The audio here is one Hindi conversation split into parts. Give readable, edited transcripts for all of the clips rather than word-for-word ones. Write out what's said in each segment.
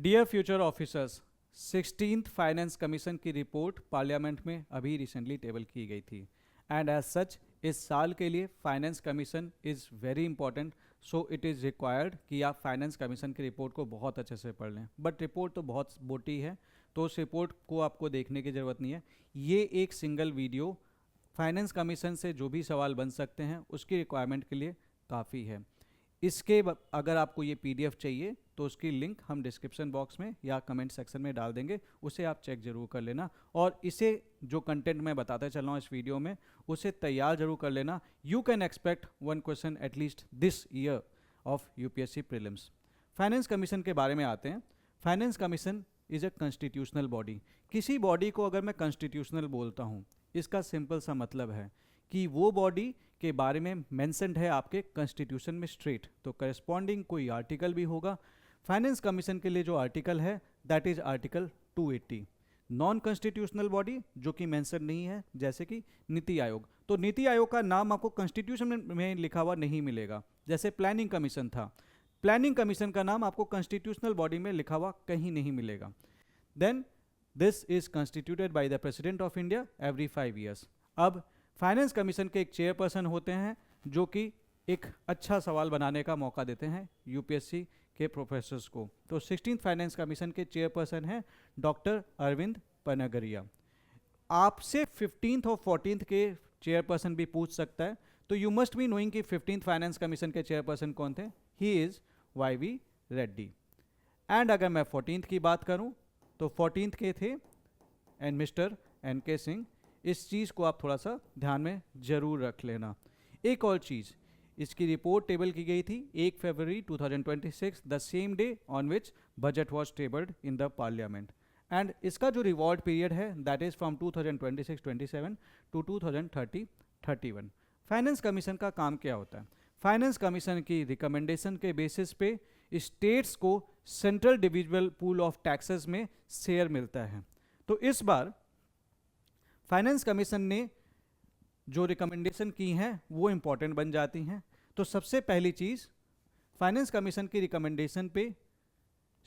Dear future officers, 16th finance commission की रिपोर्ट पार्लियामेंट में अभी रिसेंटली टेबल की गई थी एंड एज सच इस साल के लिए finance commission is very important, so it is required कि आप फाइनेंस कमीशन की रिपोर्ट को बहुत अच्छे से पढ़ लें। बट रिपोर्ट तो बहुत मोटी है, तो उस रिपोर्ट को आपको देखने की ज़रूरत नहीं है। ये एक सिंगल वीडियो फाइनेंस कमीशन से जो भी सवाल बन सकते हैं उसकी रिक्वायरमेंट के लिए काफ़ी है। अगर आपको ये पीडीएफ चाहिए तो उसकी लिंक हम डिस्क्रिप्शन बॉक्स में या कमेंट सेक्शन में डाल देंगे, उसे आप चेक जरूर कर लेना। और इसे जो कंटेंट मैं बताते चल रहा हूँ इस वीडियो में, उसे तैयार जरूर कर लेना। You can expect one question at least this year of UPSC prelims. Finance commission के बारे में आते हैं। Finance commission is a constitutional body. किसी बॉडी को अगर मैं कॉन्स्टिट्यूशनल बोलता हूँ, इसका सिंपल सा मतलब है कि वो बॉडी के बारे में मेंशन्ड है आपके कॉन्स्टिट्यूशन में स्ट्रेट, तो करस्पॉन्डिंग कोई आर्टिकल भी होगा। फाइनेंस कमीशन के लिए जो आर्टिकल है that is article 280। Non constitutional body जो कि मेंशन नहीं है, जैसे कि नीति आयोग, तो नीति आयोग का नाम आपको कॉन्स्टिट्यूशन में लिखा हुआ नहीं मिलेगा। जैसे प्लानिंग कमीशन था, प्लानिंग कमीशन का नाम आपको कॉन्स्टिट्यूशनल बॉडी में लिखा हुआ कहीं नहीं मिलेगा। Then this is constituted by the president of India every 5 years. अब फाइनेंस कमीशन के एक चेयरपर्सन होते हैं जो कि एक अच्छा सवाल बनाने का मौका देते हैं यूपीएससी के प्रोफेसर्स को। तो 16th फाइनेंस कमीशन के चेयरपर्सन हैं डॉक्टर अरविंद पनागरिया। आपसे 15th और 14th के चेयरपर्सन भी पूछ सकता है, तो यू मस्ट बी नोइंग कि 15th फाइनेंस कमीशन के चेयरपर्सन कौन थे। He is Y Reddy. And अगर मैं 14th की बात करूं तो 14th के थे एंड मिस्टर एन.के. सिंह। इस चीज़ को आप थोड़ा सा ध्यान में जरूर रख लेना। एक और चीज़, इसकी रिपोर्ट टेबल की गई थी 1 फरवरी 2026, the same day on which budget was tabled in the parliament. And इसका जो रिवॉर्ड पीरियड है that is from 2026-27 to 2030-31। Finance commission का काम क्या होता है? फाइनेंस कमीशन की रिकमेंडेशन के बेसिस पे स्टेट्स को central divisible pool of taxes में शेयर मिलता है। तो इस बार फाइनेंस कमीशन ने जो रिकमेंडेशन की हैं वो इंपॉर्टेंट बन जाती हैं। तो सबसे पहली चीज़, फाइनेंस कमीशन की रिकमेंडेशन पे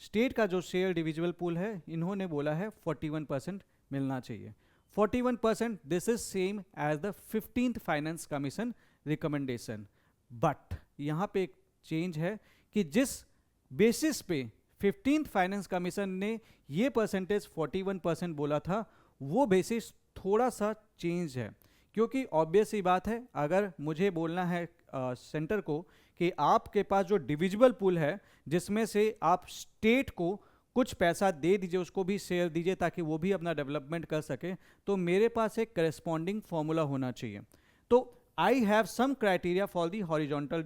स्टेट का जो शेयर डिविजिबल पूल है इन्होंने बोला है 41% मिलना चाहिए। 41%, this is same as the 15th finance commission recommendation. But यहाँ पे एक चेंज है कि जिस बेसिस पे 15th फाइनेंस कमीशन ने ये परसेंटेज 41% बोला था, वो बेसिस थोड़ा सा चेंज है। क्योंकि ऑब्वियस ही बात है, अगर मुझे बोलना है सेंटर को कि आपके पास जो डिविजिबल पूल है जिसमें से आप स्टेट को कुछ पैसा दे दीजिए, उसको भी शेयर दीजिए ताकि वो भी अपना डेवलपमेंट कर सके, तो मेरे पास एक करेस्पॉन्डिंग फॉर्मूला होना चाहिए। तो I have some criteria for the horizontal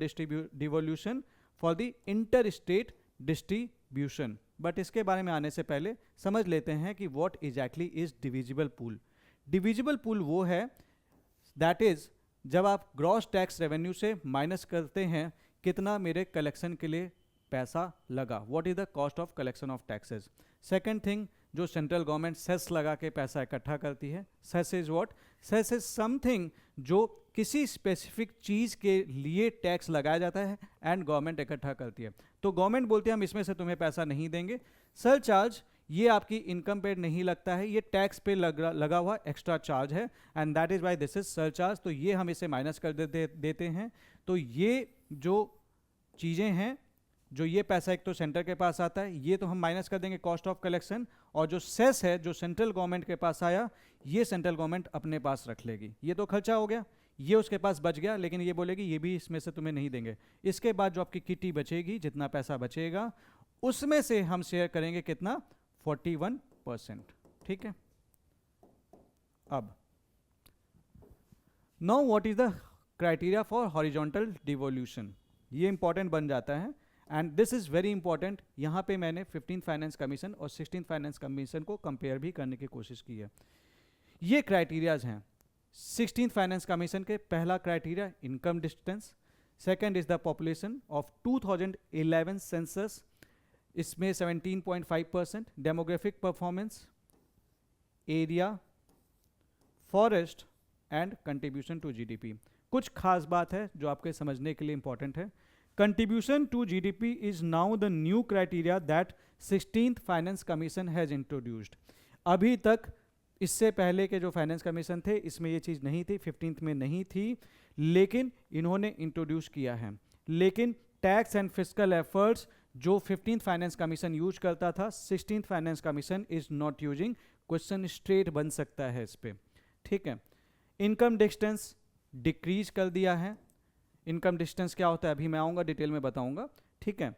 devolution for the inter state distribution. But इसके बारे में आने से पहले समझ लेते हैं कि what exactly is divisible pool. Divisible pool वो है दैट इज जब आप ग्रॉस टैक्स रेवेन्यू से माइनस करते हैं कितना मेरे कलेक्शन के लिए पैसा लगा, what is the cost of collection of taxes. Second thing, जो सेंट्रल गवर्नमेंट सेस लगा के पैसा इकट्ठा करती है, cess is what, cess is something जो किसी स्पेसिफिक चीज़ के लिए टैक्स लगाया जाता है एंड गवर्नमेंट इकट्ठा करती है। तो गवर्नमेंट बोलती है हम इसमें से तुम्हें पैसा नहीं देंगे। सरचार्ज ये आपकी इनकम पे नहीं लगता है, ये टैक्स पे लगा हुआ एक्स्ट्रा चार्ज है and that is why this is surcharge. तो ये हम इसे माइनस कर देते हैं। तो ये जो चीज़ें हैं, जो ये पैसा एक तो सेंटर के पास आता है, ये तो हम माइनस कर देंगे कॉस्ट ऑफ कलेक्शन, और जो सेस है जो सेंट्रल गवर्नमेंट के पास आया, ये सेंट्रल गवर्नमेंट अपने पास रख लेगी। ये तो खर्चा हो गया, ये उसके पास बच गया, लेकिन ये बोलेगी ये भी इसमें से तुम्हें नहीं देंगे। इसके बाद जो आपकी किटी बचेगी, जितना पैसा बचेगा उसमें से हम शेयर करेंगे कितना, 41%। ठीक है। अब now what is the criteria for horizontal devolution, ये इंपॉर्टेंट बन जाता है and this is very important. यहाँ पे मैंने 15th फाइनेंस कमीशन और 16th फाइनेंस कमीशन को कंपेयर भी करने की कोशिश की है। ये क्राइटेरियाज हैं 16th फाइनेंस कमीशन के। पहला criteria income distance, second is the population of 2011 census, इसमें 17.5%, demographic performance, area, forest and contribution to GDP. कुछ खास बात है जो आपके समझने के लिए इंपॉर्टेंट है। Contribution to GDP is now the new criteria that 16th finance commission has introduced. अभी तक इससे पहले के जो फाइनेंस कमीशन थे इसमें ये चीज़ नहीं थी, 15th में नहीं थी, लेकिन इन्होंने इंट्रोड्यूस किया है। लेकिन टैक्स एंड फिस्कल एफर्ट्स जो 15th फाइनेंस कमीशन यूज करता था, 16th finance commission is not using. Question straight बन सकता है इस पे, ठीक है। इनकम डिस्टेंस डिक्रीज कर दिया है। इनकम डिस्टेंस क्या होता है अभी मैं आऊँगा, डिटेल में बताऊँगा, ठीक है।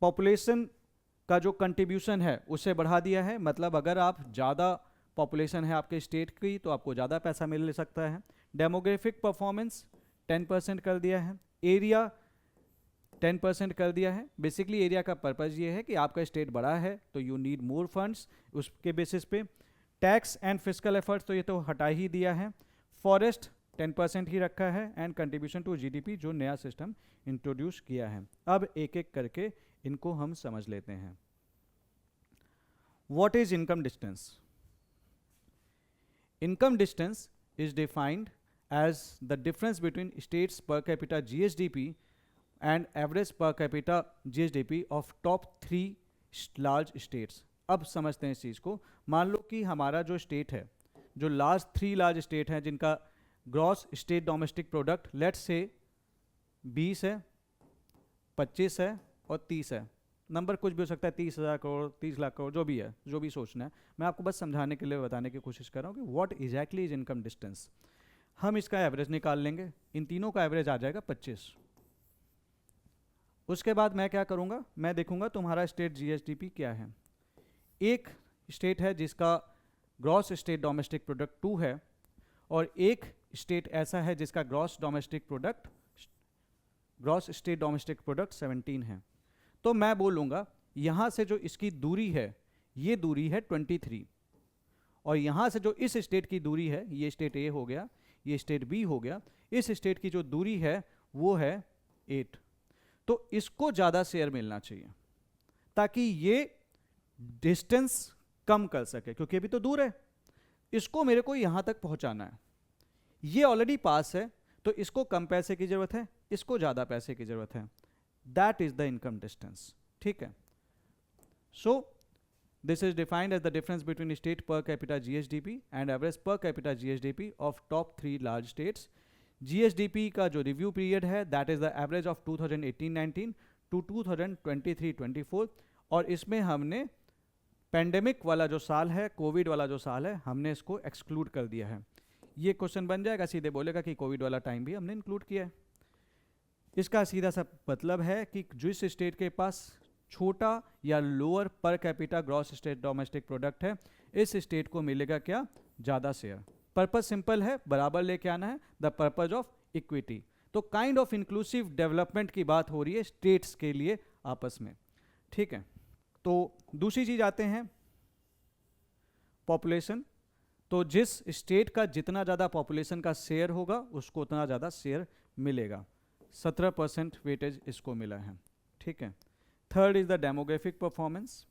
पॉपुलेशन का जो कंट्रीब्यूशन है उसे बढ़ा दिया है, मतलब अगर आप ज़्यादा पॉपुलेशन है आपके स्टेट की तो आपको ज़्यादा पैसा मिल सकता है। डेमोग्राफिक परफॉर्मेंस 10% कर दिया है। एरिया 10% कर दिया है। बेसिकली एरिया का पर्पज़ ये है कि आपका स्टेट बड़ा है तो यू नीड मोर फंड्स, उसके बेसिस पे। टैक्स एंड फिस्कल एफर्ट्स तो ये तो हटा ही दिया है। फॉरेस्ट 10% ही रखा है एंड कंट्रीब्यूशन टू जीडीपी जो नया सिस्टम इंट्रोड्यूस किया है। अब एक एक करके इनको हम समझ लेते हैं। What is income distance? Income distance is defined as the difference between states per capita GSDP and average per capita GSDP of top 3 large states। अब समझते हैं इस चीज़ को। मान लो कि हमारा जो स्टेट है, जो लास्ट 3 लार्ज स्टेट हैं जिनका gross state domestic product let's say 20 है, 25 है और 30 है। नंबर कुछ भी हो सकता है, 30,000 करोड़, 30 लाख करोड़, जो भी है, जो भी सोचना है। मैं आपको बस समझाने के लिए बताने की कोशिश कर रहा हूँ कि what exactly is income distance. हम इसका एवरेज निकाल लेंगे, इन तीनों का एवरेज आ जाएगा 25। उसके बाद मैं क्या करूँगा, मैं देखूँगा तुम्हारा स्टेट जीएसडीपी क्या है। एक स्टेट है जिसका ग्रॉस स्टेट डोमेस्टिक प्रोडक्ट 2 है और एक स्टेट ऐसा है जिसका ग्रॉस स्टेट डोमेस्टिक प्रोडक्ट 17 है। तो मैं बोलूँगा यहाँ से जो इसकी दूरी है ये दूरी है 23 और यहाँ से जो इस स्टेट की दूरी है, ये स्टेट ए हो गया, ये स्टेट बी हो गया, इस स्टेट की जो दूरी है वो है 8। तो इसको ज़्यादा शेयर मिलना चाहिए ताकि ये डिस्टेंस कम कर सके, क्योंकि अभी तो दूर है, इसको मेरे को यहाँ तक पहुँचाना है। ये ऑलरेडी पास है तो इसको कम पैसे की ज़रूरत है, इसको ज़्यादा पैसे की ज़रूरत है। That is the income distance, ठीक है। So this is defined as the difference between state per capita GSDP and average per capita GSDP of top 3 large states। GSDP का जो रिव्यू पीरियड है that is the average of 2018-19 to 2023-24 और इसमें हमने पेंडेमिक वाला जो साल है, कोविड वाला जो साल है, हमने इसको एक्सक्लूड कर दिया है। ये क्वेश्चन बन जाएगा, सीधे बोलेगा कि कोविड वाला टाइम भी हमने इंक्लूड किया है। इसका सीधा सा मतलब है कि जिस स्टेट के पास छोटा या lower per capita gross state domestic product है, इस स्टेट को मिलेगा क्या, ज़्यादा शेयर। पर्पस सिंपल है, बराबर लेके आना है, द पर्पज ऑफ इक्विटी। तो काइंड ऑफ इंक्लूसिव डेवलपमेंट की बात हो रही है स्टेट्स के लिए आपस में, ठीक है। तो दूसरी चीज़ आते हैं पॉपुलेशन। तो जिस स्टेट का जितना ज़्यादा पॉपुलेशन का शेयर होगा उसको उतना ज़्यादा शेयर मिलेगा। 17% वेटेज इसको मिला है, ठीक है। Third is the demographic performance.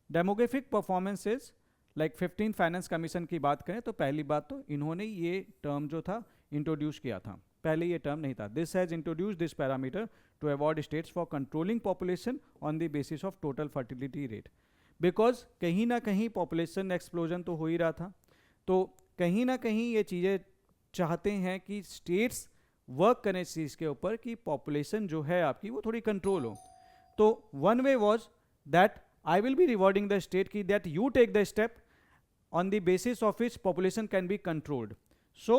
Demographic performance is like 15 finance commission की बात करें तो पहली बात तो इन्होंने ये टर्म जो था इंट्रोड्यूस किया था, पहले ये टर्म नहीं था। This has introduce this parameter to award states for controlling population on the basis of total fertility rate. Because कहीं ना कहीं पॉपुलेशन एक्सप्लोजन तो हो ही रहा था, तो कहीं ना कहीं ये चीज़ें चाहते हैं कि स्टेट्स वर्क करें इस चीज़ के ऊपर कि पॉपुलेशन जो है आपकी वो थोड़ी कंट्रोल हो। तो one way was that I will be rewarding the state की that you take the step on the basis of which population can be controlled. So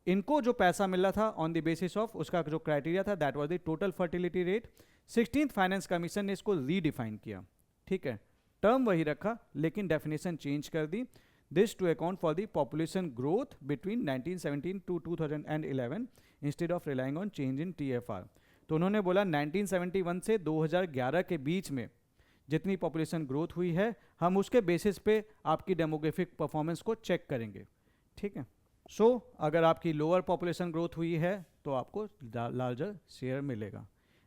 इनको जो पैसा मिल रहा था ऑन द बेसिस ऑफ उसका जो क्राइटेरिया था that was the total fertility rate. 16th finance commission ने इसको रीडिफाइन किया, ठीक है। टर्म वही रखा लेकिन डेफिनेशन चेंज कर दी। This to account for the population growth between 1917 to 2011 instead of relying on change in TFR। तो उन्होंने बोला 1971 से 2011 के बीच में जितनी पॉपुलेशन ग्रोथ हुई है हम उसके बेसिस पे आपकी डेमोग्राफिक परफॉर्मेंस को चेक करेंगे, ठीक है। सो अगर आपकी लोअर पॉपुलेशन ग्रोथ हुई है तो आपको लार्जर शेयर मिलेगा।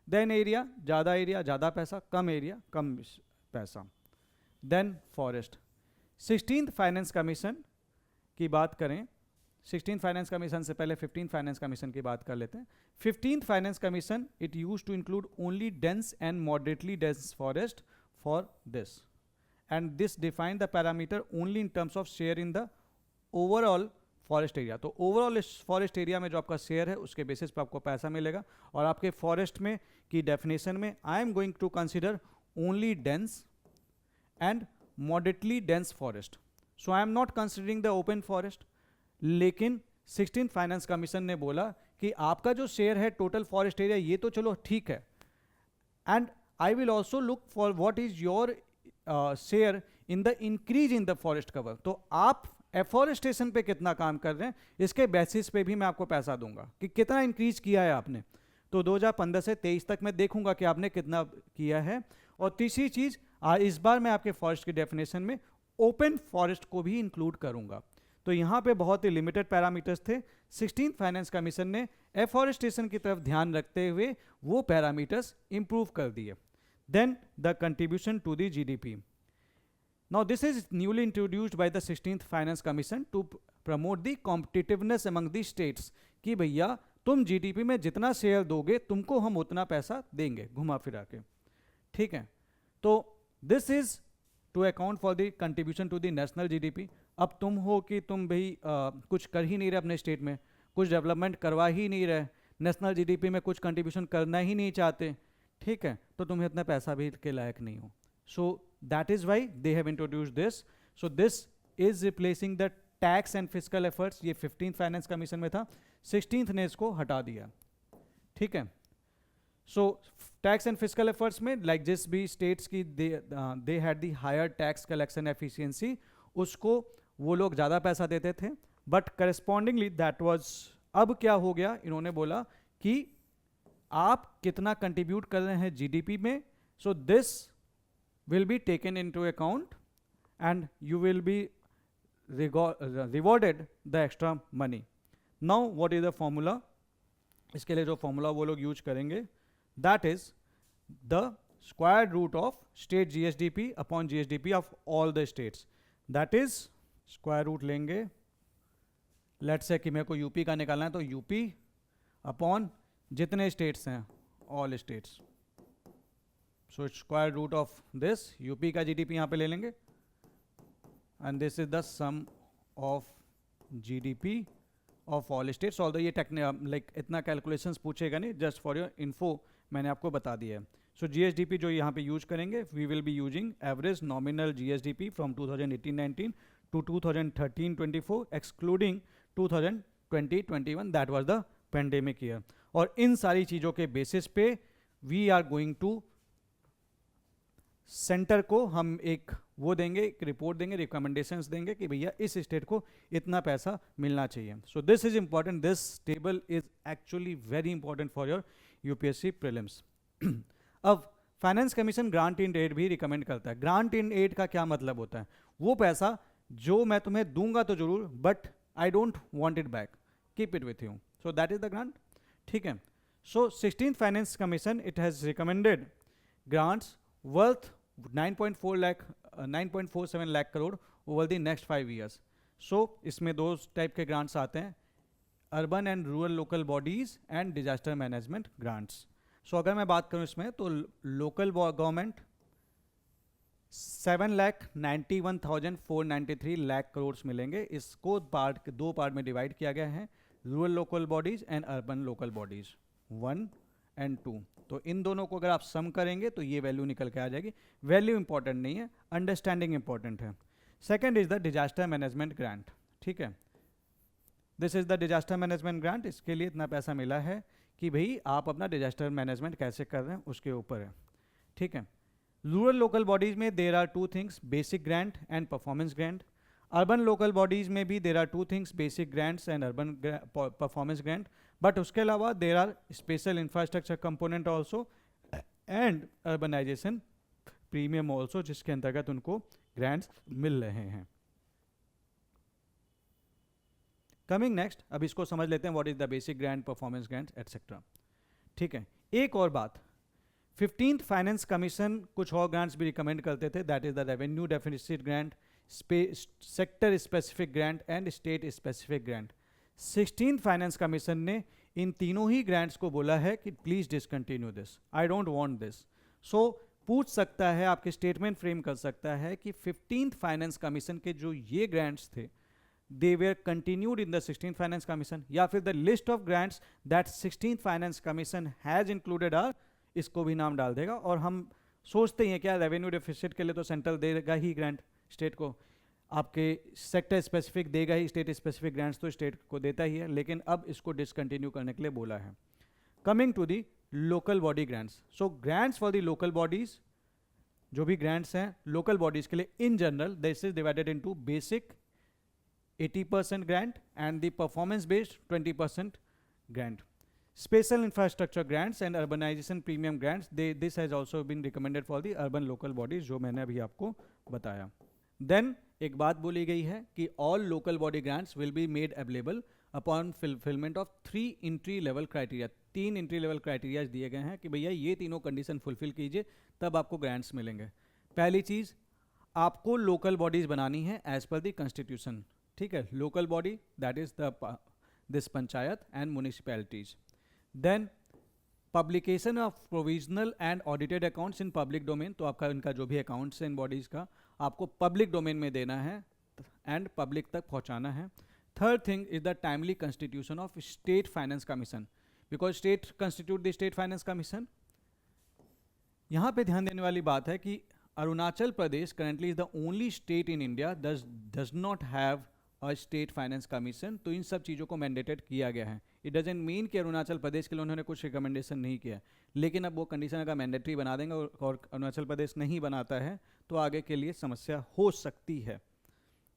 देन एरिया, ज़्यादा पैसा, कम एरिया कम पैसा। Then forest. 16th finance commission की बात करें 16th फाइनेंस कमीशन से पहले 15th फाइनेंस कमीशन की बात कर लेते हैं. 15th finance commission, it use to include only dense and moderately dense forest for this, and this define the parameter only in terms of share in the overall forest area. तो ओवरऑल फॉरेस्ट एरिया में जो आपका शेयर है उसके बेसिस पे आपको पैसा मिलेगा. और आपके फॉरेस्ट में की डेफिनेशन में I am going to consider only dense and moderately dense forest. So I am not considering the open forest. लेकिन 16th फाइनेंस कमीशन ने बोला कि आपका जो शेयर है टोटल फॉरेस्ट एरिया ये तो चलो ठीक है, and I will also look for what is your share in the increase in the forest cover. तो आप एफॉरेस्टेशन पे कितना काम कर रहे हैं इसके बेसिस पे भी मैं आपको पैसा दूंगा कि कितना इंक्रीज किया है आपने. तो 2015 से 23 तक मैं देखूंगा कि आपने कितना किया है. और तीसरी चीज, इस बार मैं आपके फॉरेस्ट की डेफिनेशन में ओपन फॉरेस्ट को भी इंक्लूड करूंगा. तो यहाँ पे बहुत ही लिमिटेड पैरामीटर्स थे. 16th फाइनेंस कमीशन ने एफॉरेस्टेशन की तरफ ध्यान रखते हुए वो पैरामीटर्स इंप्रूव कर दिए. Then the contribution to the GDP. Now this is newly introduced by the 16th finance commission to promote the competitiveness among the states कि भैया तुम जीडीपी में जितना शेयर दोगे तुमको हम उतना पैसा देंगे घुमा फिरा के. ठीक है, तो this is to account for the contribution to the national GDP. अब तुम हो कि तुम भाई कुछ कर ही नहीं रहे अपने स्टेट में, कुछ डेवलपमेंट करवा ही नहीं रहे, नेशनल जीडीपी में कुछ कंट्रीब्यूशन करना ही नहीं चाहते. ठीक है, तो तुम्हें इतना पैसा भी के लायक नहीं हो. सो that is why they have introduced this. So this is replacing the tax and physical efforts. ये 15th फाइनेंस कमीशन में था, 16th ने इसको हटा दिया. ठीक है, so tax and physical efforts में लाइक जिस भी स्टेट्स की they had the higher tax collection efficiency, उसको वो लोग ज़्यादा पैसा देते थे. बट करस्पॉन्डिंगली दैट वाज, अब क्या हो गया, इन्होंने बोला कि आप कितना कंट्रीब्यूट कर रहे हैं जीडीपी में, so this will be taken into account and you will be rewarded the extra money. Now what is the formula? इसके लिए जो फॉर्मूला वो लोग यूज करेंगे, that is the square root of state GSDP upon GSDP of all the states. That is square root लेंगे, लेट्स से कि मेरे को यूपी का निकालना है, तो यूपी अपॉन जितने स्टेट्स हैं all states. So square root of this, UP का जीडीपी यहाँ पे ले लेंगे, and this is the sum of GDP of all states. Although ये लाइक इतना कैलकुलेशंस पूछेगा नहीं, जस्ट फॉर योर इन्फो मैंने आपको बता दिया है. सो जीएसडीपी जो यहाँ पे यूज करेंगे, we will be using average nominal GSDP from 2018-19 to 2013-24 excluding 2020-21 that was the pandemic year. और इन सारी चीज़ों के बेसिस पे we are going to centre को हम एक वो देंगे, एक रिपोर्ट देंगे, रिकमेंडेशंस देंगे कि भैया इस स्टेट को इतना पैसा मिलना चाहिए. So this is important, this table is actually very important for your UPSC prelims. अब finance commission grant in aid भी रिकमेंड करता है. ग्रांट इन एड का क्या मतलब होता है? वो पैसा जो मैं तुम्हें दूंगा तो जरूर, but I don't want it back, keep it with you. So that is the grant. ठीक है, so 16th finance commission it has recommended grants worth 9.47 lakh crore over the next 5 years. सो इसमें दो टाइप के ग्रांट्स आते हैं, urban and rural local bodies and disaster management grants. So अगर मैं बात करूं इसमें, तो लोकल गवर्नमेंट 7,91,493 लाख करोड़ मिलेंगे. इसको दो पार्ट में डिवाइड किया गया है, rural local bodies and urban local bodies 1 and 2. तो इन दोनों को अगर आप सम करेंगे तो ये वैल्यू निकल के आ जाएगी. वैल्यू इंपॉर्टेंट नहीं है, अंडरस्टैंडिंग इंपॉर्टेंट है. Second is the disaster management grant. ठीक है, this is the disaster management grant. इसके लिए इतना पैसा मिला है कि भाई आप अपना डिजास्टर मैनेजमेंट कैसे कर रहे हैं उसके ऊपर है. ठीक है, रूरल लोकल बॉडीज में there are 2 things, basic grant and performance grant. Urban local bodies में भी there are 2 things, basic grants and urban performance grant. But उसके अलावा there are special infrastructure component also and urbanisation premium also, जिसके अंतर्गत उनको ग्रांट्स मिल रहे हैं. कमिंग नेक्स्ट, अब इसको समझ लेते हैं what is the basic grant, performance grant etcetera. ठीक है, एक और बात, 15th फाइनेंस कमीशन कुछ और ग्रांट्स भी रिकमेंड करते थे, that is the revenue deficit grant, sector specific grant and state specific grant. 16th finance commission ने इन तीनों ही ग्रांट्स को बोला है कि please discontinue this, I don't want this. So पूछ सकता है, आपके स्टेटमेंट फ्रेम कर सकता है कि 15th फाइनेंस कमीशन के जो ये ग्रांट्स थे they were continued in the 16th finance commission, या फिर the list of grants that 16th finance commission has included are, इसको भी नाम डाल देगा। और हम सोचते हैं क्या रेवेन्यू डेफिसिट के लिए तो सेंट्रल देगा ही ग्रांट स्टेट को, आपके सेक्टर स्पेसिफिक देगा ही, स्टेट स्पेसिफिक ग्रांट्स तो स्टेट को देता ही है, लेकिन अब इसको डिसकंटिन्यू करने के लिए बोला है। Coming to the local body grants, so grants for the local bodies, जो भी ग्रांट्स हैं लोकल बॉडीज के लिए in general this is divided into basic 80% grant and the performance based 20% grant. Special infrastructure grants and urbanization premium grants, this has also been recommended for the urban local bodies, जो मैंने अभी आपको बताया। Then एक बात बोली गई है कि all local body grants will be made available upon fulfillment of 3 entry level criteria। 3 entry level criteria दिए गए हैं कि भैया ये तीनों कंडीशन फुलफिल कीजिए तब आपको ग्रांट्स मिलेंगे। पहली चीज़, आपको लोकल बॉडीज बनानी है एज पर द कॉन्स्टिट्यूशन, ठीक है, local body that is this panchayat and municipalities. Then publication of provisional and audited accounts in public domain, तो आपका इनका जो भी अकाउंट्स है इन बॉडीज का आपको पब्लिक डोमेन में देना है एंड पब्लिक तक पहुंचाना है। Third thing is the timely constitution of state finance commission, because state constitute the state finance commission. यहाँ पे ध्यान देने वाली बात है कि Arunachal Pradesh currently is the only state in India does not have और स्टेट फाइनेंस कमीशन, तो इन सब चीज़ों को मैंडेटेड किया गया है। इट डजेंट मीन कि अरुणाचल प्रदेश के लिए उन्होंने कुछ रिकमेंडेशन नहीं किया, लेकिन अब वो कंडीशन अगर मैंडेटरी बना देंगे और अरुणाचल प्रदेश नहीं बनाता है तो आगे के लिए समस्या हो सकती है,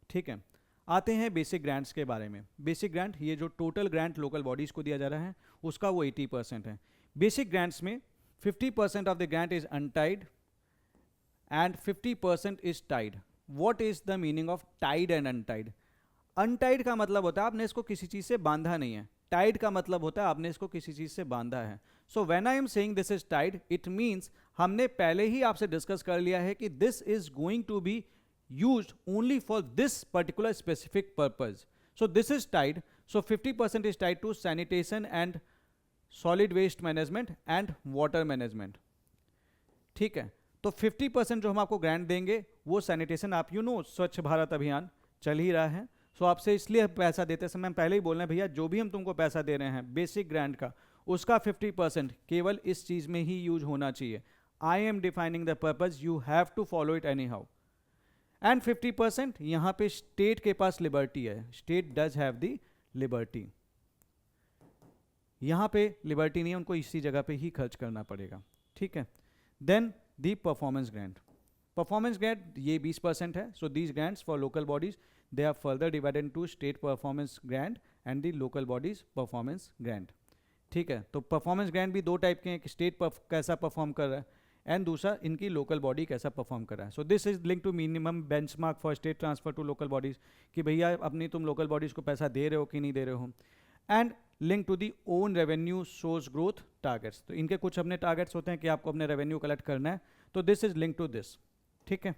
ठीक है। आते हैं बेसिक ग्रांट्स के बारे में। बेसिक ग्रांट, ये जो टोटल ग्रांट लोकल बॉडीज़ को दिया जा रहा है उसका वो 80% है। बेसिक ग्रांट्स में 50% of the grant is untied and 50% is tied. What is the meaning of tied and untied? Untied का मतलब होता है आपने इसको किसी चीज़ से बांधा नहीं है, टाइड का मतलब होता है आपने इसको किसी चीज़ से बांधा है। So when I am saying this is tied, it means हमने पहले ही आपसे डिस्कस कर लिया है कि this is going to be used only for this particular specific purpose. So this is tied, so 50% is tied to sanitation and solid waste management and water management, ठीक है। तो 50% जो हम आपको ग्रांट देंगे वो सैनिटेशन, आप स्वच्छ भारत अभियान चल ही रहा है, सो आपसे इसलिए पैसा देते समय हम पहले ही बोल रहे हैं भैया जो भी हम तुमको पैसा दे रहे हैं बेसिक ग्रांट का, उसका 50% केवल इस चीज़ में ही यूज होना चाहिए। I am defining the purpose, you have to follow it anyhow. And 50% यहाँ पे स्टेट के पास लिबर्टी है, state does have the liberty, यहाँ पे लिबर्टी नहीं है, उनको इसी जगह पे ही खर्च करना पड़ेगा, ठीक है। Then the performance grant, performance grant ये 20% है। So these grants for local bodies they are further divided to state performance grant and the local bodies performance grant, ठीक है। तो परफॉर्मेंस ग्रांट भी दो टाइप के हैं, कि स्टेट कैसा परफॉर्म कर रहा है एंड दूसरा इनकी लोकल बॉडी कैसा परफॉर्म कर रहा है। So this is link to minimum benchmark for state transfer to local bodies, कि भैया अपनी तुम लोकल बॉडीज को पैसा दे रहे हो कि नहीं दे रहे हो। And link to the own revenue source growth targets, तो इनके कुछ अपने टारगेट्स होते हैं कि आपको अपने रेवेन्यू कलेक्ट करना है, तो this is link to this, ठीक है।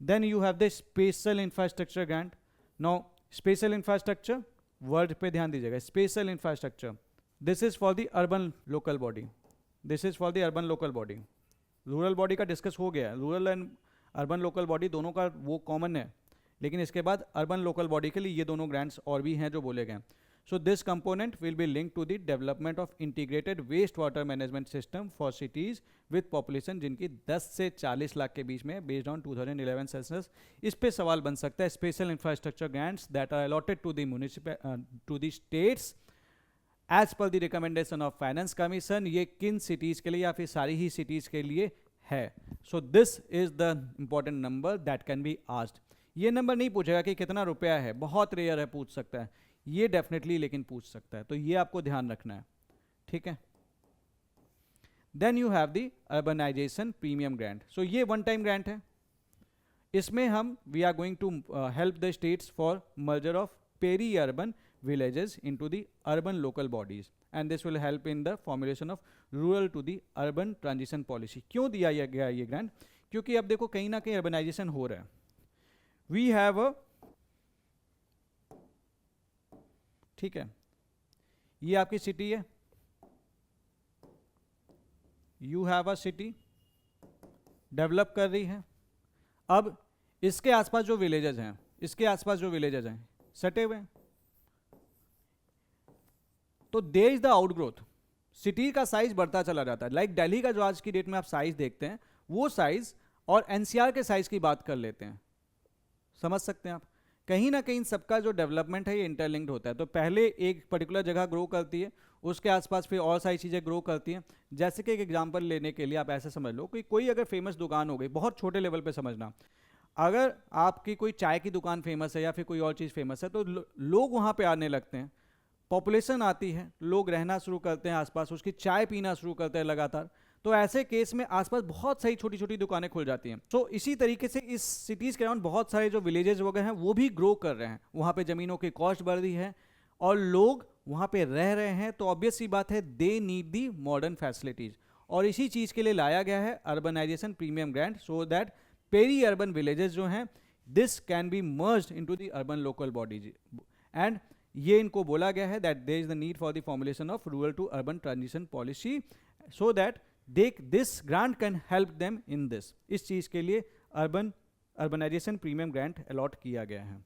Then you have the special infrastructure grant. Now special infrastructure word पे ध्यान दीजिएगा, special infrastructure this is for the urban local body, this is for the urban local body. Rural body का डिस्कस हो गया है, rural and urban local body दोनों का वो कॉमन है, लेकिन इसके बाद अर्बन लोकल बॉडी के लिए ये दोनों ग्रांट्स और भी हैं जो बोले गए। So this component will be link to the development of integrated waste water management system for cities with population जिनकी 10 से 40 लाख के बीच में, बेस्ड ऑन 2011 सेंसस। इस पे सवाल बन सकता है, special infrastructure grants that are allotted to the to the states as per the recommendation of finance commission, ये किन सिटीज़ के लिए या फिर सारी ही सिटीज़ के लिए है। So this is the important number that can be asked. ये नंबर नहीं पूछेगा कि कितना रुपया है, बहुत रेयर है, पूछ सकता है, ये डेफिनेटली लेकिन पूछ सकता है, तो ये आपको ध्यान रखना है, ठीक है। Then you have the urbanization premium grant. So ये वन टाइम ग्रांट है, इसमें हम we are going to help the states for merger of peri urban villages into the urban local bodies and this will help in the formulation of rural to the urban transition policy। क्यों दिया गया ये ग्रांट? क्योंकि अब देखो कहीं ना कहीं अर्बनाइजेशन हो रहा है। वी हैव ठीक है, ये आपकी सिटी है, you have a city develop कर रही है। अब इसके आसपास जो विलेजेस हैं, इसके आसपास जो विलेजेस हैं सटे हुए हैं, तो there is the outgrowth, city का साइज बढ़ता चला जाता है। लाइक दिल्ली का जो आज की डेट में आप साइज देखते हैं, वो साइज और एनसीआर के साइज की बात कर लेते हैं, समझ सकते हैं आप। कहीं ना कहीं सबका जो डेवलपमेंट है ये इंटरलिंक्ड होता है। तो पहले एक पर्टिकुलर जगह ग्रो करती है, उसके आसपास फिर और सारी चीज़ें ग्रो करती हैं। जैसे कि एक एग्जांपल लेने के लिए आप ऐसे समझ लो कि कोई अगर फेमस दुकान हो गई, बहुत छोटे लेवल पे समझना, अगर आपकी कोई चाय की दुकान फेमस है या फिर कोई और चीज़ फेमस है, तो लोग वहाँ पे आने लगते हैं, पॉपुलेशन आती है, लोग रहना शुरू करते हैं आसपास, उसकी चाय पीना शुरू करते हैं लगातार। तो ऐसे केस में आसपास बहुत सारी छोटी छोटी दुकानें खुल जाती हैं। तो इसी तरीके से इस सिटीज़ के अराउंड बहुत सारे जो विलेजेस वगैरह हैं वो भी ग्रो कर रहे हैं, वहाँ पे ज़मीनों की कॉस्ट बढ़ रही है और लोग वहाँ पे रह रहे हैं। तो ऑब्वियस सी बात है, they need the modern facilities, और इसी चीज़ के लिए लाया गया है urbanisation premium grant, so that peri urban villages जो हैं this can be merged into the urban local bodies. And ये इनको बोला गया है that there is the need for the formulation of rural to urban transition policy, so that this grant can help them in this. इस चीज़ के लिए अर्बनाइजेशन प्रीमियम ग्रांट अलॉट किया गया है।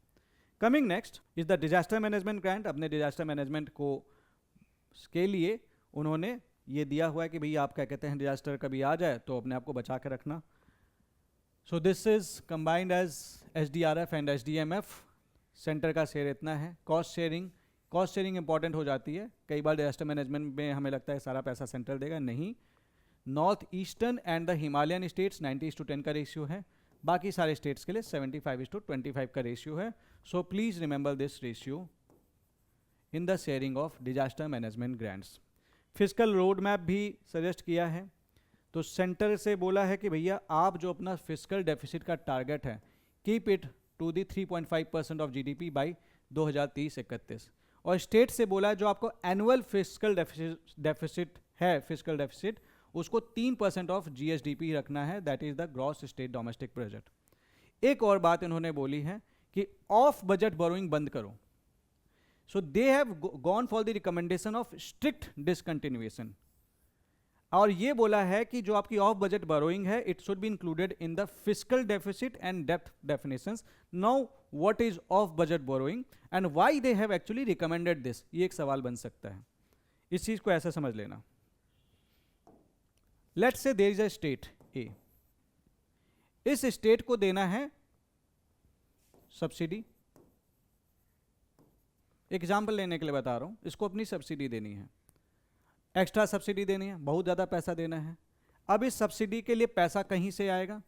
Coming next is the disaster management grant. अपने डिजास्टर मैनेजमेंट को के लिए उन्होंने ये दिया हुआ है कि भैया आप क्या कहते हैं, डिजास्टर कभी आ जाए तो अपने आप को बचा के रखना। So this is combined as SDRF and SDMF। Centre का शेयर इतना है। कॉस्ट शेयरिंग इंपॉर्टेंट हो जाती है। कई बार डिजास्टर मैनेजमेंट में हमें लगता है सारा पैसा सेंट्रल देगा, नहीं। North eastern and the Himalayan states 90:10 का रेशियो है, बाकी सारे स्टेट्स के लिए 75:25 का रेशियो है। So please remember this ratio in the sharing of disaster management grants. Physical road map भी सजेस्ट किया है। तो सेंटर से बोला है कि भैया आप जो अपना फिजिकल डेफिसिट का टारगेट है, keep it to the 3.5% of GDP by 2030-31। और स्टेट से बोला है जो आपको एनुअल फिजिकल डेफिसिट है, फिजिकल डेफिसिट, उसको 3% ऑफ GSDP रखना है, that is the gross state domestic product. एक और बात इन्होंने बोली है कि ऑफ बजट बोरोइंग बंद करो। So they have gone for the recommendation of strict discontinuation, और ये बोला है कि जो आपकी ऑफ बजट बोरोइंग है it should be included in the fiscal deficit and डेप्थ definitions. Now what is off budget borrowing and why they have actually recommended this, ये एक सवाल बन सकता है। इस चीज को ऐसे समझ लेना। Let's say there is a state A, इस स्टेट को देना है सब्सिडी। एग्जाम्पल लेने के लिए बता रहा हूं, इसको अपनी सब्सिडी देनी है, एक्स्ट्रा सब्सिडी देनी है, बहुत ज़्यादा पैसा देना है। अब इस सब्सिडी के लिए पैसा कहीं से आएगा?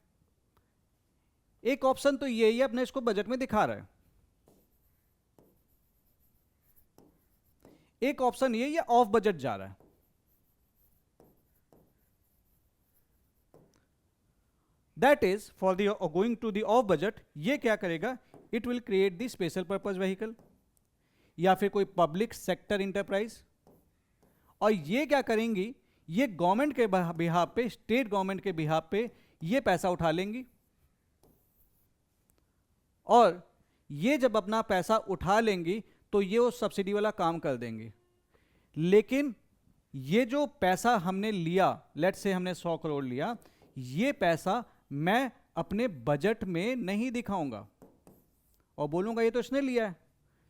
एक ऑप्शन तो ये ही अपने इसको बजट में दिखा रहा है, एक ऑप्शन ये ऑफ बजट जा रहा है। That is for the going to the off budget, ये क्या करेगा, it will create the special purpose vehicle या फिर कोई पब्लिक सेक्टर इंटरप्राइज, और ये क्या करेंगी, ये गवर्नमेंट के बिहाफ पे, स्टेट गवर्नमेंट के बिहाफ पे ये पैसा उठा लेंगी, और ये जब अपना पैसा उठा लेंगी तो ये वो सब्सिडी वाला काम कर देंगी। लेकिन ये जो पैसा हमने लिया, लेट्स से हमने 100 करोड़ लिया, ये पैसा मैं अपने बजट में नहीं दिखाऊंगा और बोलूंगा ये तो इसने लिया है,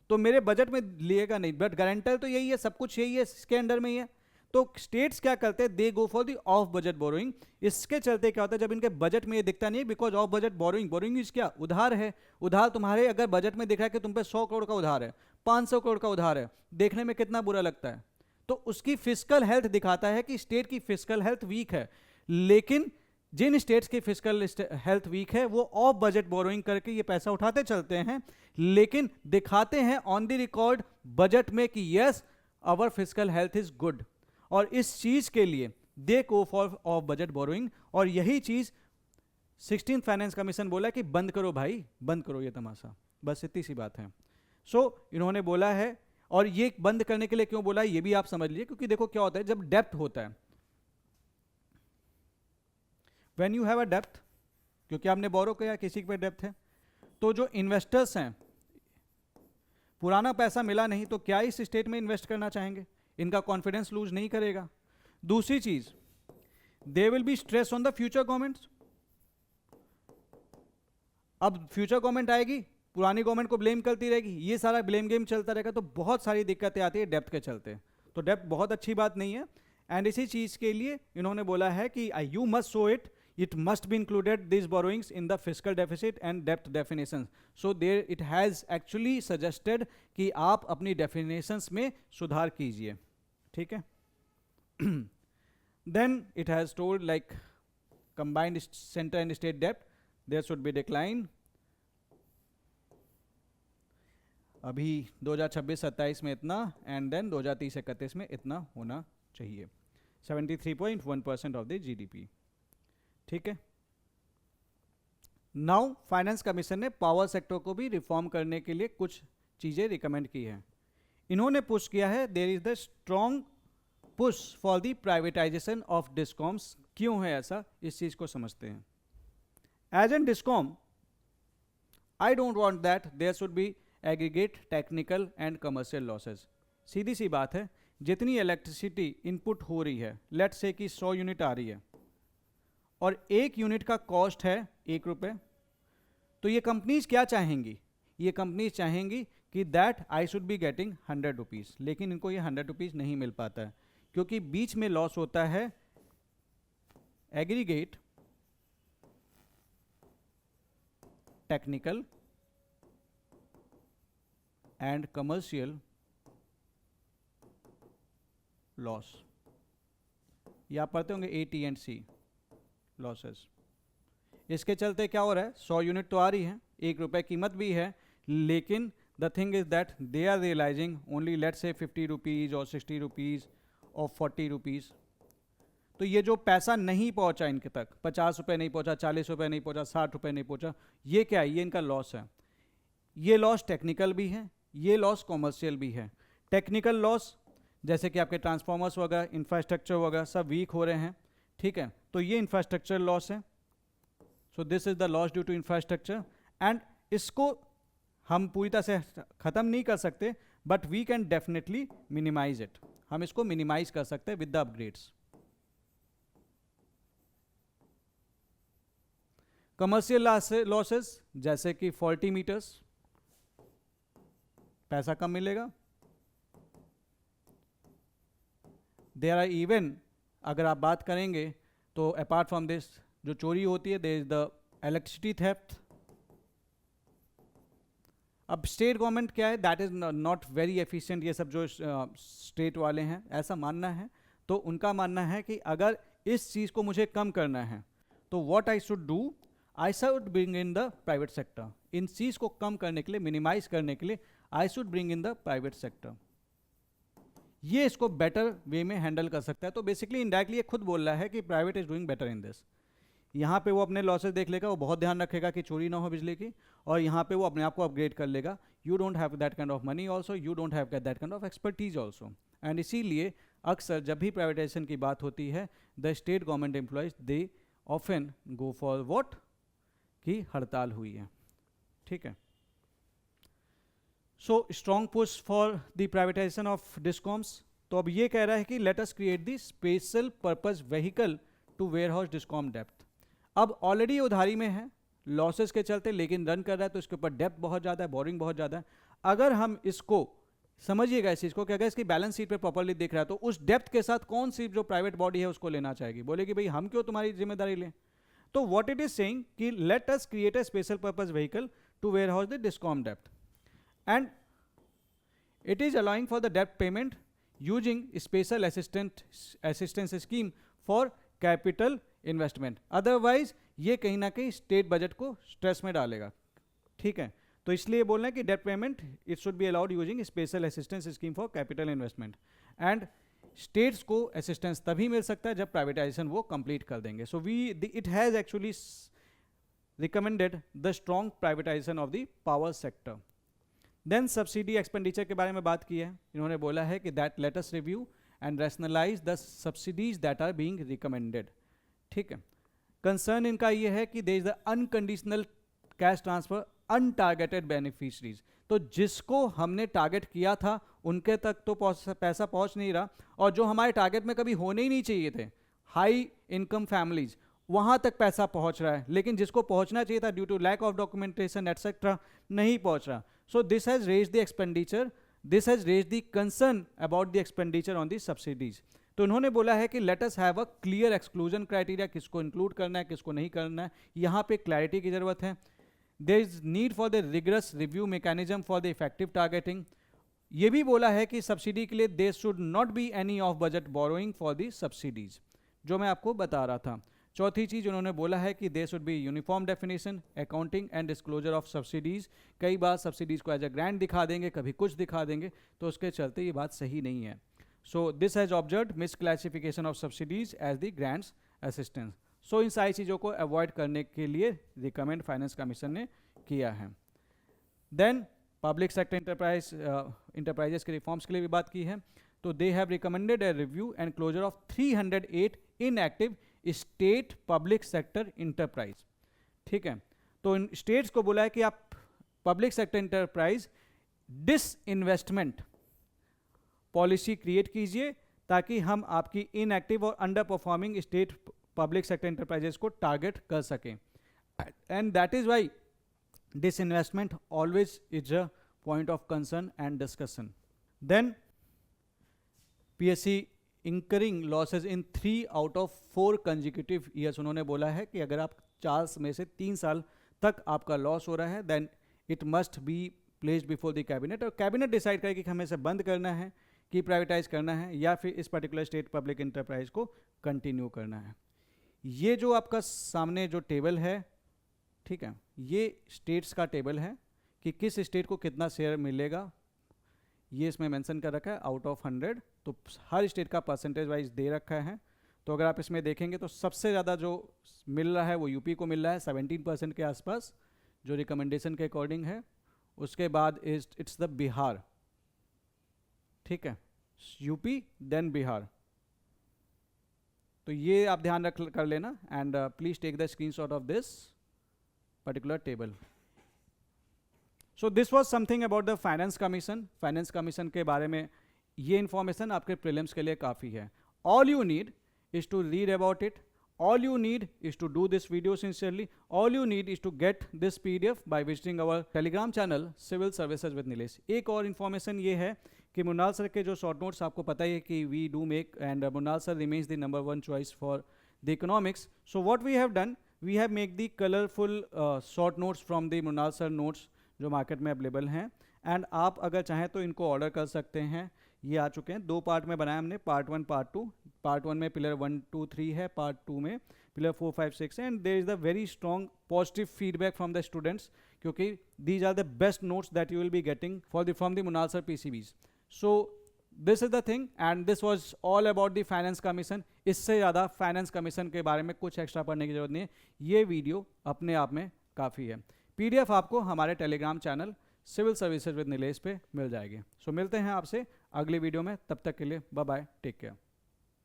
तो मेरे बजट में लिएगा नहीं, बट गारंटर तो यही है, सब कुछ यही है, इसके अंडर में ही है। तो स्टेट्स क्या करते हैं, they go for the off budget borrowing. इसके चलते क्या होता है, जब इनके बजट में ये दिखता नहीं है, because of budget borrowing is क्या, उधार है। उधार तुम्हारे अगर बजट में दिख रहा है कि तुम पे 100 करोड़ का उधार है, 500 करोड़ का उधार है, देखने में कितना बुरा लगता है। तो उसकी फिजिकल हेल्थ दिखाता है कि स्टेट की फिजिकल हेल्थ वीक है। लेकिन जिन स्टेट्स की फिजिकल हेल्थ वीक है वो ऑफ बजट बोरोइंग करके ये पैसा उठाते चलते हैं, लेकिन दिखाते हैं ऑन द रिकॉर्ड बजट में कि yes our physical health is good, और इस चीज के लिए they go for off budget borrowing. और यही चीज 16th फाइनेंस कमीशन बोला कि बंद करो भाई, बंद करो ये तमाशा, बस इतनी सी बात है। सो इन्होंने बोला है, और ये बंद करने के लिए क्यों बोला है ये भी आप समझ लीजिए, क्योंकि देखो क्या होता है जब डेप्थ होता है, when you have a depth, क्योंकि आपने बोरो किया, किसी पे डेप्थ है, तो जो इन्वेस्टर्स हैं पुराना पैसा मिला नहीं तो क्या इस स्टेट में इन्वेस्ट करना चाहेंगे? इनका कॉन्फिडेंस लूज नहीं करेगा। दूसरी चीज, they will be stress on the future governments. अब फ्यूचर गवर्नमेंट आएगी, पुरानी गवर्नमेंट को ब्लेम करती रहेगी, ये सारा ब्लेम गेम चलता रहेगा, तो बहुत सारी दिक्कतें आती है डेप्थ के चलते। तो डेप्थ बहुत अच्छी बात नहीं है। एंड इसी चीज के लिए इन्होंने बोला है कि you must show it must be included these borrowings in the fiscal deficit and debt definitions. So there it has actually suggested कि आप अपनी definitions में सुधार कीजिए, ठीक है। Then it has told like combined center and state debt there should be decline. अभी 2026-27 में इतना एंड देन 2030-31 में इतना होना चाहिए, 73.1% ऑफ द जीडीपी, ठीक है। नाउ फाइनेंस कमीशन ने पावर सेक्टर को भी रिफॉर्म करने के लिए कुछ चीजें रिकमेंड की हैं। इन्होंने पुश किया है there is the strong push for the privatisation of discoms. क्यों है ऐसा, इस चीज को समझते हैं। As an discom I don't want that there should be aggregate technical and commercial losses. सीधी सी बात है, जितनी इलेक्ट्रिसिटी इनपुट हो रही है, लेट से कि 100 यूनिट आ रही है और 1 यूनिट का कॉस्ट है 1 रुपये, तो ये कंपनीज क्या चाहेंगी? ये कंपनीज चाहेंगी कि that I should be getting 100 rupees, लेकिन इनको ये 100 रुपीज़ नहीं मिल पाता है क्योंकि बीच में लॉस होता है aggregate technical and commercial loss, या आप पढ़ते होंगे AT&C लॉसेस। इसके चलते क्या हो रहा है, 100 यूनिट तो आ रही है, 1 रुपये कीमत भी है, लेकिन the thing is that they are realising only let's say 50 rupees और 60 रुपीज़ और 40 रुपीज़। तो ये जो पैसा नहीं पहुंचा इनके तक, 50 रुपये नहीं पहुंचा, 40 रुपये नहीं पहुंचा, 60 रुपये नहीं पहुंचा, ये क्या है? ये इनका लॉस है। ये लॉस टेक्निकल भी है, ये लॉस कॉमर्शियल भी है। टेक्निकल लॉस जैसे कि आपके ट्रांसफॉर्मर्स वगैरह, इंफ्रास्ट्रक्चर वगैरह सब वीक हो रहे हैं, ठीक है, तो ये इंफ्रास्ट्रक्चर लॉस है। So this is the loss due to infrastructure, and इसको हम पूरी तरह से ख़त्म नहीं कर सकते, but we can definitely minimise it. हम इसको मिनिमाइज कर सकते हैं with the upgrades. Commercial losses जैसे कि फॉल्टी मीटर्स, पैसा कम मिलेगा। देयर आर इवन, अगर आप बात करेंगे तो अपार्ट फ्रॉम दिस जो चोरी होती है, there is the electricity theft. अब स्टेट गवर्नमेंट क्या है, that is not very efficient, ये सब जो स्टेट वाले हैं ऐसा मानना है। तो उनका मानना है कि अगर इस चीज़ को मुझे कम करना है तो what I should do, I should bring in the private sector. इन चीज़ को कम करने के लिए, मिनिमाइज करने के लिए I should bring in the private sector. ये इसको बेटर वे में हैंडल कर सकता है। तो बेसिकली इनडायरेक्टली ये खुद बोल रहा है कि private is doing better in this. यहाँ पे वो अपने लॉसेस देख लेगा, वो बहुत ध्यान रखेगा कि चोरी ना हो बिजली की, और यहाँ पे वो अपने आप को अपग्रेड कर लेगा। You don't have that kind of money also, you don't have that kind of expertise also. And इसीलिए अक्सर जब भी प्राइवेटाइजेशन की बात होती है, the state government employees they often go for what, की हड़ताल हुई है, ठीक है। So strong push for the privatisation of discoms. तो अब ये कह रहा है कि let us create the special purpose vehicle to ware house discom depth. अब ऑलरेडी उधारी में है लॉसेस के चलते, लेकिन रन कर रहा है तो इसके ऊपर डेप्थ बहुत ज़्यादा है, बोरिंग बहुत ज़्यादा है। अगर हम इसको समझिएगा इस चीज़ को कि अगर इसकी बैलेंस शीट पे प्रॉपर्ली दिख रहा है तो उस डेप्थ के साथ कौन सी जो प्राइवेट बॉडी है उसको लेना चाहेगी, बोलेगी भाई हम क्यों तुम्हारी जिम्मेदारी लें। तो व्हाट इट इज सेइंग कि let us create a special purpose vehicle to ware house the discom depth, and it is allowing for the depth payment using special assistance scheme for capital investment. Otherwise ये कहीं ना कहीं स्टेट बजट को स्ट्रेस में डालेगा, ठीक है। तो इसलिए बोल रहे हैं कि debt payment it should be allowed using special assistance scheme for capital investment, and states को असिस्टेंस तभी मिल सकता है जब प्राइवेटाइजेशन वो कंप्लीट कर देंगे। So it has actually recommended the strong privatisation of the power sector. Then subsidy expenditure के बारे में बात की है। इन्होंने बोला है कि that let us review and rationalise the subsidies that are being recommended, ठीक है। कंसर्न इनका ये है कि there is the unconditional cash transfer untargeted beneficiaries. तो जिसको हमने टारगेट किया था उनके तक तो पैसा पहुंच नहीं रहा, और जो हमारे टारगेट में कभी होने ही नहीं चाहिए थे, हाई इनकम फैमिलीज, वहां तक पैसा पहुंच रहा है, लेकिन जिसको पहुंचना चाहिए था due to lack of documentation etcetera नहीं पहुंच रहा। So this has raised the expenditure, this has raised the concern about the expenditure on the subsidies. तो उन्होंने बोला है कि let us have a clear exclusion criteria, किसको इंक्लूड करना है किसको नहीं करना है, यहाँ पे क्लैरिटी की जरूरत है। There is need for the rigorous review mechanism for the effective targeting. ये भी बोला है कि सब्सिडी के लिए there should not be any off budget borrowing for the subsidies, जो मैं आपको बता रहा था। चौथी चीज उन्होंने बोला है कि there should be uniform definition, accounting and disclosure of subsidies. कई बार सब्सिडीज को एज अ ग्रांट दिखा देंगे, कभी कुछ दिखा देंगे, तो उसके चलते ये बात सही नहीं है। So this has observed misclassification of subsidies as the grants assistance. So इन सारी चीज़ों को अवॉइड करने के लिए रिकमेंड फाइनेंस कमीशन ने किया है। देन पब्लिक सेक्टर इंटरप्राइजेस के रिफॉर्म्स के लिए भी बात की है। तो they have recommended a review and closure of 308 inactive state public sector enterprise. ठीक है, तो इन स्टेट्स को बोला है कि आप public sector enterprise disinvestment policy create कीजिए, ताकि हम आपकी इनएक्टिव और underperforming state public sector enterprises को टारगेट कर सकें। And that is why disinvestment always is a point of concern and discussion. Then PSC incurring losses in 3 out of 4 consecutive years। उन्होंने बोला है कि अगर आप 4 में से 3 साल तक आपका लॉस हो रहा है, then it must be placed before the cabinet, और कैबिनेट डिसाइड करेगी कि हमें इसे बंद करना है कि प्राइवेटाइज करना है, या फिर इस पर्टिकुलर स्टेट पब्लिक इंटरप्राइज को कंटिन्यू करना है। ये जो आपका सामने जो टेबल है, ठीक है, ये स्टेट्स का टेबल है कि किस स्टेट को कितना शेयर मिलेगा, ये इसमें मेंशन कर रखा है आउट ऑफ 100। तो हर स्टेट का परसेंटेज वाइज दे रखा है। तो अगर आप इसमें देखेंगे तो सबसे ज़्यादा जो मिल रहा है वो यूपी को मिल रहा है 17% के आसपास, जो रिकमेंडेशन के अकॉर्डिंग है। उसके बाद इट्स द बिहार, ठीक है, यूपी देन बिहार। तो ये आप ध्यान रख कर लेना, and please take the screenshot of this particular table. So this was something about the finance commission. Finance commission के बारे में ये information आपके prelims के लिए काफ़ी है। All you need is to read about it. All you need is to do this video sincerely. All you need is to get this PDF by visiting our Telegram channel Civil Services with Nilesh. एक और information ये है कि मुन्नाल सर के जो short notes आपको पता ही है कि we do make, and Munnal sir remains the number 1 choice for the economics. So what we have done, we have make the colourful short notes from the Munnal sir notes जो मार्केट में अवेलेबल हैं, एंड आप अगर चाहें तो इनको ऑर्डर कर सकते हैं। ये आ चुके हैं, 2 पार्ट में बनाया हमने, पार्ट 1 पार्ट 2। पार्ट 1 में पिलर 1 2 3 है, पार्ट 2 में पिलर 4 5 6 है। And there is the very strong positive feedback from the students, क्योंकि these are the best notes that you will be getting from the Munnal sir PCBs. So this is the thing, and this was all about the finance commission. इससे ज़्यादा फाइनेंस कमीशन के बारे में कुछ एक्स्ट्रा पढ़ने की जरूरत नहीं है, ये वीडियो अपने आप में काफ़ी है। PDF आपको हमारे Telegram channel civil services with Nilesh पे मिल जाएगी। सो मिलते हैं आपसे अगली वीडियो में, तब तक के लिए बाय बाय, टेक केयर।